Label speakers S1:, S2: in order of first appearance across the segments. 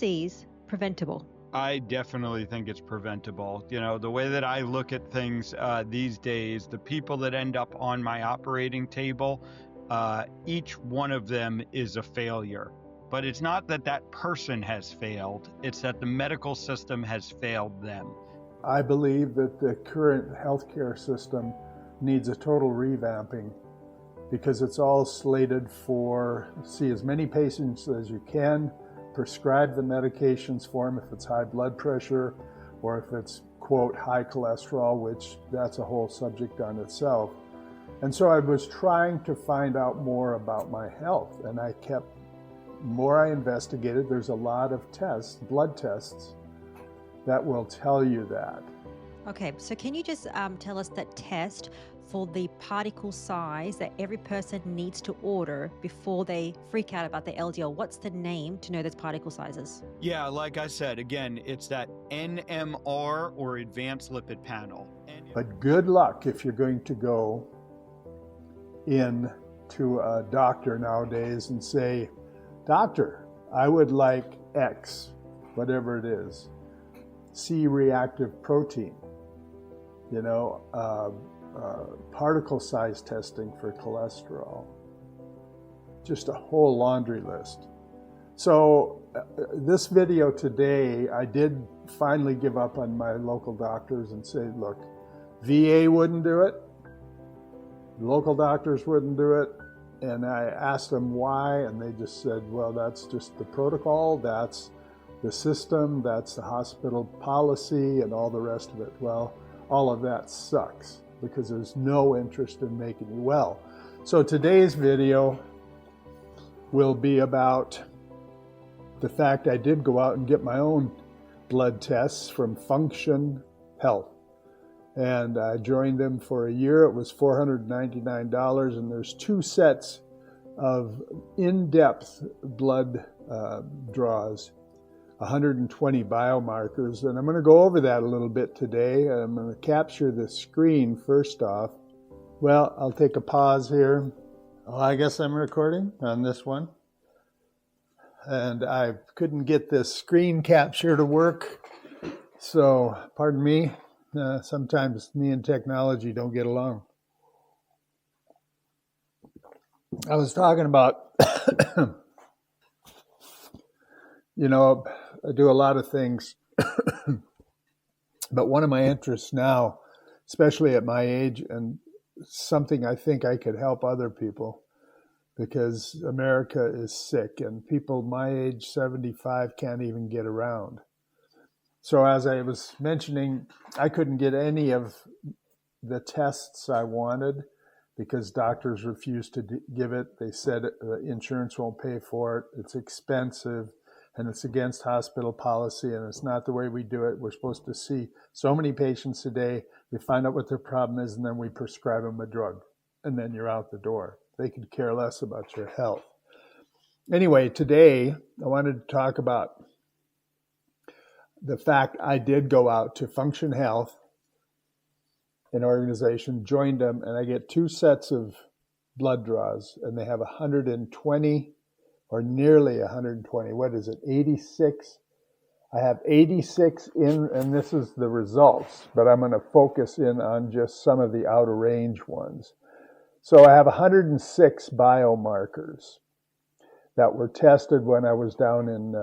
S1: disease preventable?
S2: I definitely think it's preventable. You know, the way that I look at things these days, the people that end up on my operating table, each one of them is a failure. But it's not that that person has failed, it's that the medical system has failed them.
S3: I believe that the current healthcare system needs a total revamping because it's all slated for see as many patients as you can, prescribe the medications for them if it's high blood pressure or if it's, quote, high cholesterol, which that's a whole subject on itself. And so I was trying to find out more about my health, and more I investigated, there's a lot of tests, blood tests, that will tell you that.
S1: Okay, so can you just tell us that test for the particle size that every person needs to order before they freak out about the LDL? What's the name to know those particle sizes?
S2: Yeah, like I said, again, it's that NMR or advanced lipid panel.
S3: But good luck if you're going to go in to a doctor nowadays and say, "Doctor, I would like X, whatever it is, C-reactive protein, particle size testing for cholesterol," just a whole laundry list. So this video today, I did finally give up on my local doctors and say, look, VA wouldn't do it, local doctors wouldn't do it, and I asked them why, and they just said, well, that's just the protocol, that's the system, that's the hospital policy, and all the rest of it. Well, all of that sucks because there's no interest in making you well. So today's video will be about the fact I did go out and get my own blood tests from Function Health. And I joined them for a year. It was $499, and there's 2 sets of in-depth blood draws, 120 biomarkers, and I'm going to go over that a little bit today. I'm going to capture the screen first off. Well, I'll take a pause here. Oh, I guess I'm recording on this one. And I couldn't get this screen capture to work, so pardon me. Sometimes me and technology don't get along. I was talking about, I do a lot of things, but one of my interests now, especially at my age, and something I think I could help other people, because America is sick and people my age, 75, can't even get around. So as I was mentioning, I couldn't get any of the tests I wanted because doctors refused to give it. They said insurance won't pay for it. It's expensive and it's against hospital policy and it's not the way we do it. We're supposed to see so many patients a day. We find out what their problem is and then we prescribe them a drug and then you're out the door. They could care less about your health. Anyway, today I wanted to talk about the fact I did go out to Function Health, an organization, joined them, and I get 2 sets of blood draws, and they have 120 or nearly 120. What is it, 86? I have 86 in, and this is the results, but I'm going to focus in on just some of the outer range ones. So I have 106 biomarkers that were tested when I was down in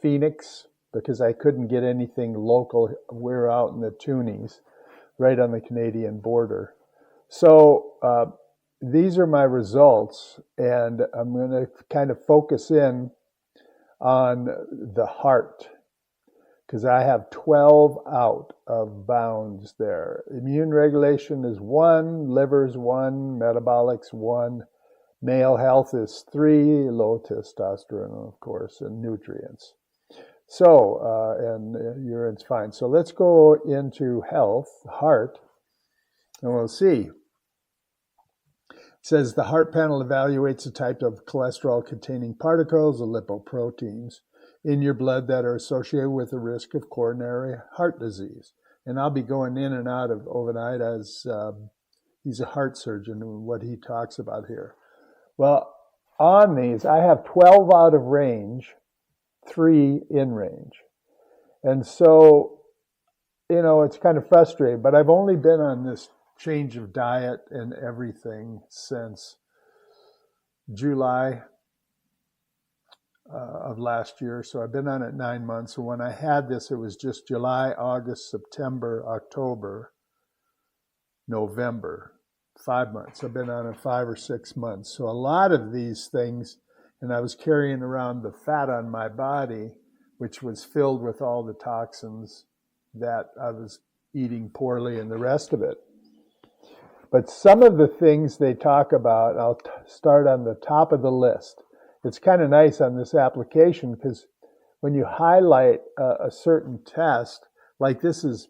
S3: Phoenix, because I couldn't get anything local. We're out in the Toonies, right on the Canadian border. So these are my results, and I'm going to kind of focus in on the heart, because I have 12 out of bounds there. Immune regulation is 1, liver's 1, metabolics 1, male health is 3, low testosterone, of course, and nutrients. So, and urine's fine. So let's go into health, heart, and we'll see. It says the heart panel evaluates the type of cholesterol-containing particles, the lipoproteins, in your blood that are associated with the risk of coronary heart disease. And I'll be going in and out of overnight as he's a heart surgeon and what he talks about here. Well, on these, I have 12 out of range, 3 in range. And so, it's kind of frustrating, but I've only been on this change of diet and everything since July of last year. So I've been on it 9 months. And when I had this, it was just July, August, September, October, November, 5 months. I've been on it 5 or 6 months. So a lot of these things, and I was carrying around the fat on my body, which was filled with all the toxins that I was eating poorly and the rest of it. But some of the things they talk about, I'll start on the top of the list. It's kind of nice on this application because when you highlight a certain test, like this is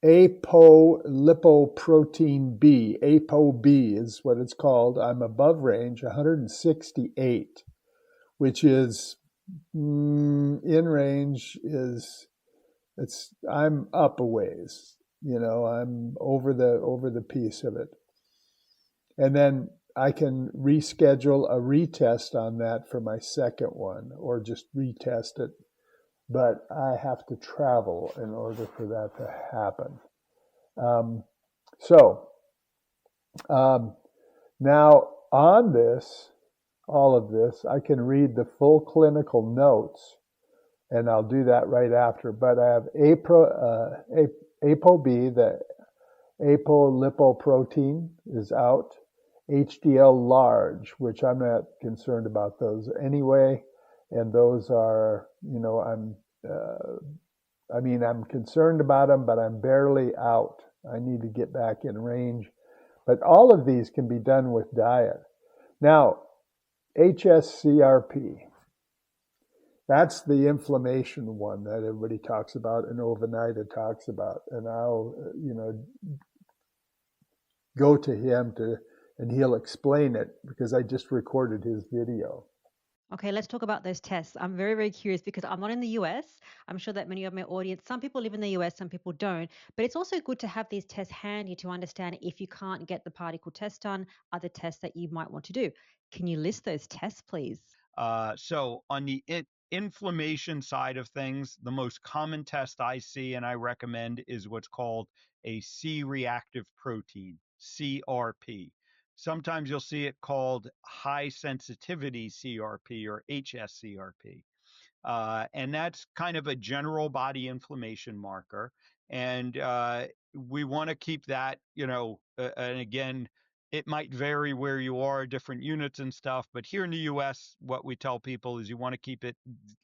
S3: apolipoprotein B, ApoB is what it's called. I'm above range, 168, which is in range I'm up a ways. I'm over the piece of it. And then I can reschedule a retest on that for my second one or just retest it. But I have to travel in order for that to happen. Now on this, all of this, I can read the full clinical notes, and I'll do that right after. But I have ApoB, the apolipoprotein is out. HDL large, which I'm not concerned about those anyway. And those are, I'm concerned about them, but I'm barely out. I need to get back in range. But all of these can be done with diet. Now, HSCRP, that's the inflammation one that everybody talks about and Ovenida talks about. And I'll, go to him and he'll explain it because I just recorded his video.
S1: Okay, let's talk about those tests. I'm very, very curious because I'm not in the US. I'm sure that many of my audience, some people live in the US, some people don't. But it's also good to have these tests handy to understand if you can't get the particle test done, other tests that you might want to do. Can you list those tests, please?
S2: So on the inflammation side of things, the most common test I see and I recommend is what's called a C-reactive protein, CRP. Sometimes you'll see it called high sensitivity CRP or HSCRP. And that's kind of a general body inflammation marker. And we want to keep that, and again, it might vary where you are, different units and stuff. But here in the US, what we tell people is you want to keep it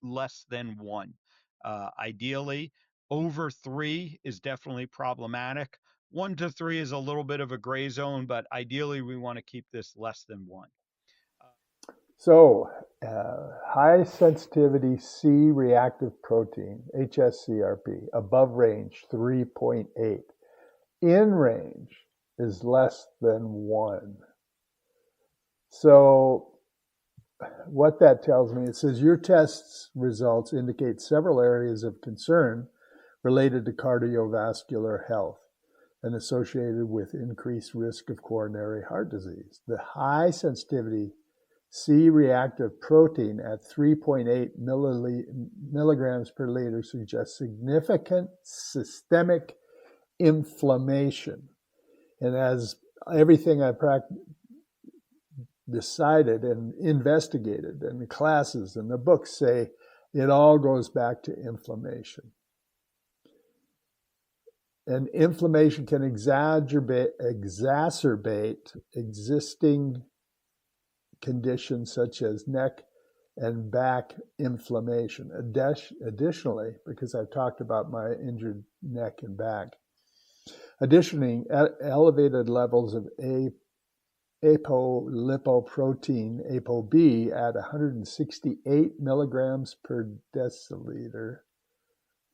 S2: less than 1. Ideally, over 3 is definitely problematic. 1 to 3 is a little bit of a gray zone, but ideally we want to keep this less than 1.
S3: So, high sensitivity C-reactive protein, HSCRP, above range 3.8. In range is less than 1. So, what that tells me, it says your test's results indicate several areas of concern related to cardiovascular health and associated with increased risk of coronary heart disease. The high sensitivity C-reactive protein at 3.8 milligrams per liter suggests significant systemic inflammation. And as everything I decided and investigated, and the classes and the books say, it all goes back to inflammation. And inflammation can exacerbate existing conditions such as neck and back inflammation. Additionally, because I've talked about my injured neck and back, additionally, elevated levels of apolipoprotein, ApoB, at 168 milligrams per deciliter.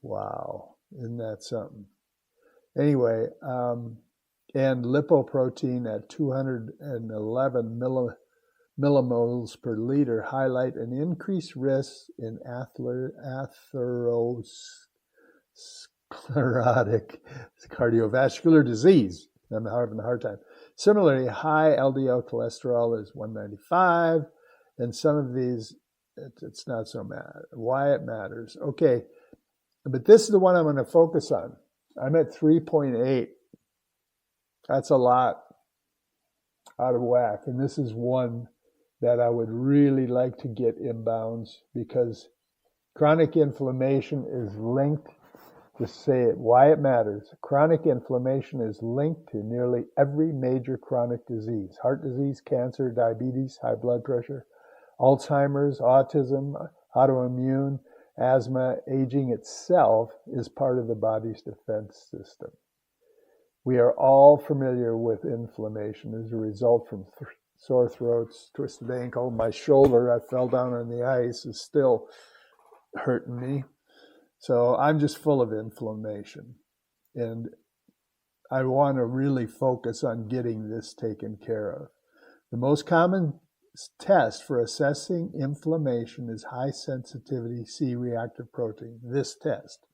S3: Wow, isn't that something? Anyway, and lipoprotein at 211 millimoles per liter highlight an increased risk in atherosclerotic cardiovascular disease. I'm having a hard time. Similarly, high LDL cholesterol is 195 And some of these, it's not so matter. Why it matters. Okay, but this is the one I'm going to focus on. I'm at 3.8. That's a lot out of whack. And this is one that I would really like to get in bounds, because chronic inflammation is linked, just say it, why it matters. Chronic inflammation is linked to nearly every major chronic disease: heart disease, cancer, diabetes, high blood pressure, Alzheimer's, autism, autoimmune, asthma. Aging itself is part of the body's defense system. We are all familiar with inflammation as a result from sore throats, twisted ankle. My shoulder, I fell down on the ice, is still hurting me. So I'm just full of inflammation. And I want to really focus on getting this taken care of. The most common test for assessing inflammation is high sensitivity C-reactive protein, this test.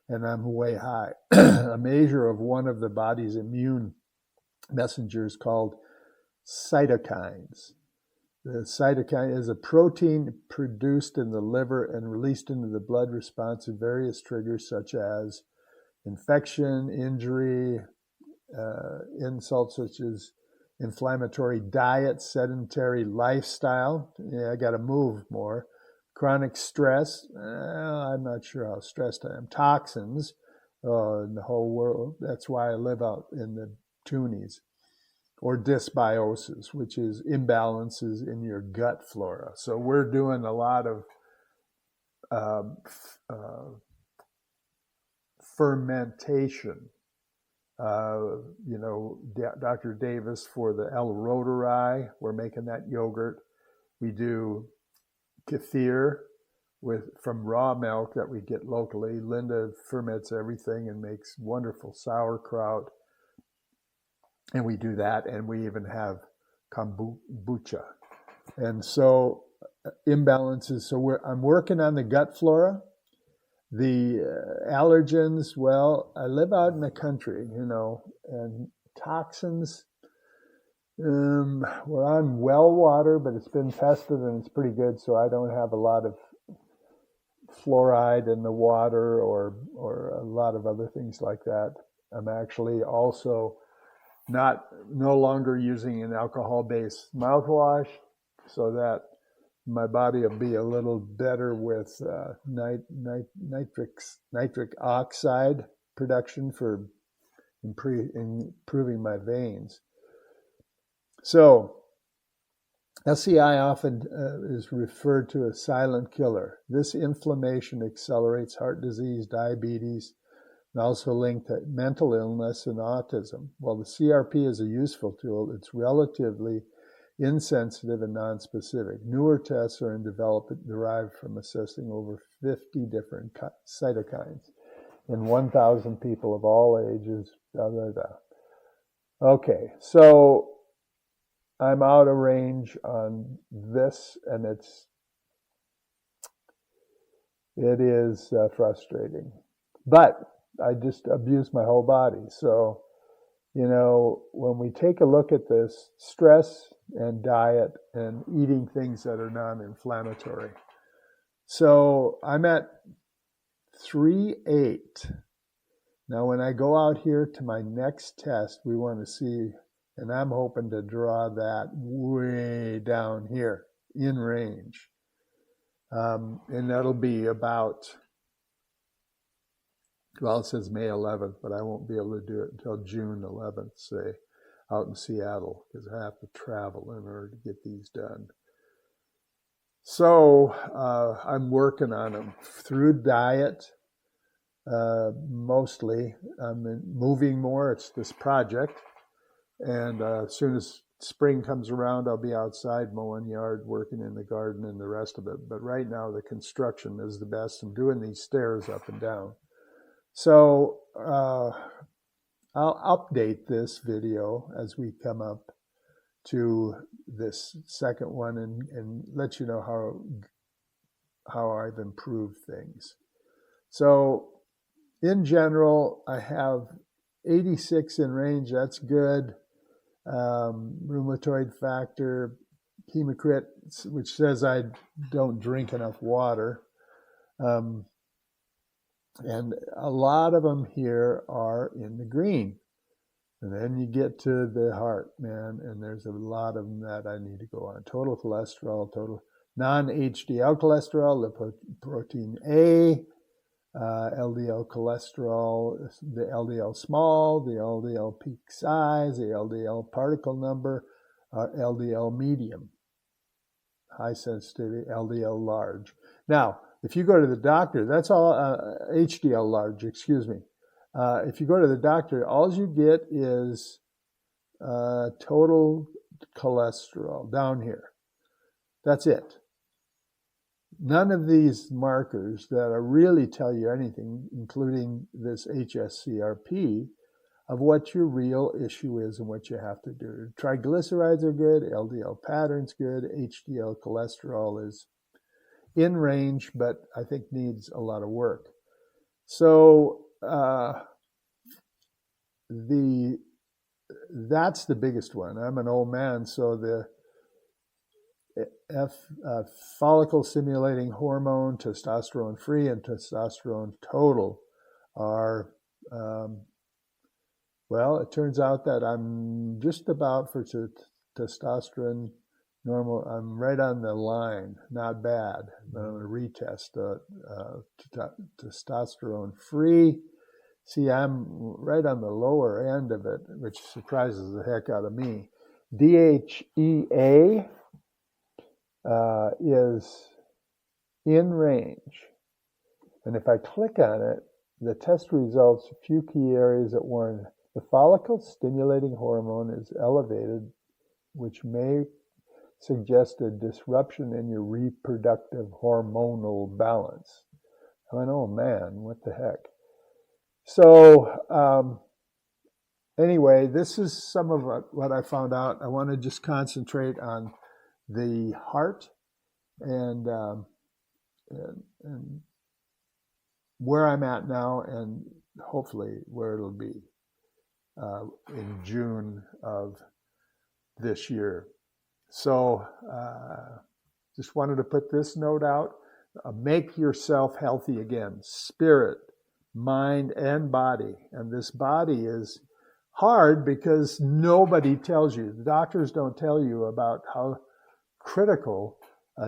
S3: And I'm way high. A measure of one of the body's immune messengers called cytokines. The cytokine is a protein produced in the liver and released into the blood response to various triggers such as infection, injury, insults such as inflammatory diet, sedentary lifestyle. Yeah, I got to move more. Chronic stress. I'm not sure how stressed I am. Toxins in the whole world. That's why I live out in the toonies. Or dysbiosis, which is imbalances in your gut flora. So we're doing a lot of fermentation. Dr. Davis for the L. rotari, we're making that yogurt. We do kefir from raw milk that we get locally. Linda ferments everything and makes wonderful sauerkraut. And we do that, and we even have kombucha. And so imbalances. So I'm working on the gut flora. The allergens, well, I live out in the country, and toxins. We're on well water, but it's been tested and it's pretty good, so I don't have a lot of fluoride in the water or a lot of other things like that. I'm actually also no longer using an alcohol-based mouthwash, so that my body will be a little better with nitric oxide production for improving my veins. So SCI often is referred to as silent killer. This inflammation accelerates heart disease, diabetes, and also linked to mental illness and autism. While the CRP is a useful tool, it's relatively insensitive and nonspecific. Newer tests are in development derived from assessing over 50 different cytokines in 1,000 people of all ages. Okay, so I'm out of range on this, and it is frustrating. But I just abuse my whole body. So, when we take a look at this, stress and diet and eating things that are non-inflammatory. So I'm at 3.8. Now, when I go out here to my next test, we want to see, and I'm hoping to draw that way down here in range. And that'll be about, well, it says May 11th, but I won't be able to do it until June 11th, say, out in Seattle, because I have to travel in order to get these done. So I'm working on them through diet, mostly. I'm moving more. It's this project. And as soon as spring comes around, I'll be outside mowing yard, working in the garden and the rest of it. But right now, the construction is the best. I'm doing these stairs up and down. So I'll update this video as we come up to this second one and let you know how I've improved things. So in general, I have 86 in range. That's good. Rheumatoid factor, Hemocrit, which says I don't drink enough water. And a lot of them here are in the green. And then you get to the heart, man, and there's a lot of them that I need to go on. Total cholesterol, total non-HDL cholesterol, lipoprotein A, LDL cholesterol, the LDL small, the LDL peak size, the LDL particle number, LDL medium, high sensitivity, LDL large. Now, if you go to the doctor, that's all, HDL large, excuse me. If you go to the doctor, all you get is total cholesterol down here. That's it. None of these markers that really tell you anything, including this HSCRP, of what your real issue is and what you have to do. Triglycerides are good, LDL pattern's good, HDL cholesterol is in range, but I think needs a lot of work. So that's the biggest one. I'm an old man, so the follicle stimulating hormone, testosterone free, and testosterone total are, well, it turns out that I'm just about for testosterone normal. I'm right on the line, not bad, but I'm going to retest testosterone free. See, I'm right on the lower end of it, which surprises the heck out of me. DHEA is in range. And if I click on it, the test results, a few key areas that warn the follicle stimulating hormone is elevated, which may suggest a disruption in your reproductive hormonal balance. I went, oh man, what the heck? So anyway, this is some of what I found out. I want to just concentrate on the heart and where I'm at now, and hopefully where it'll be in June of this year. So just wanted to put this note out. Make yourself healthy again, spirit, mind, and body. And this body is hard because nobody tells you. The doctors don't tell you about how critical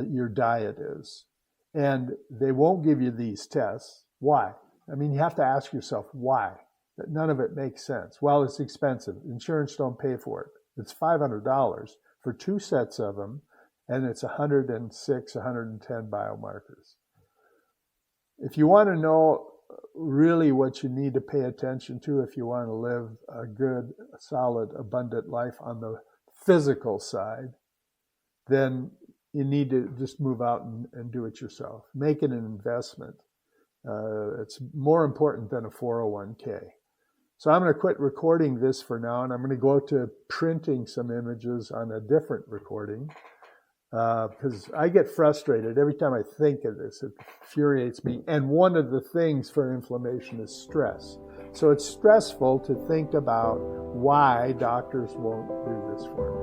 S3: your diet is. And they won't give you these tests. Why? I mean, you have to ask yourself why. None of it makes sense. Well, it's expensive. Insurance don't pay for it. It's $500 for 2 sets of them, and it's 106, 110 biomarkers. If you want to know really what you need to pay attention to if you want to live a good, solid, abundant life on the physical side, then you need to just move out and do it yourself. Make it an investment. It's more important than a 401k. So I'm going to quit recording this for now, and I'm going to go to printing some images on a different recording because I get frustrated every time I think of this. It infuriates me. And one of the things for inflammation is stress. So it's stressful to think about why doctors won't do this for me.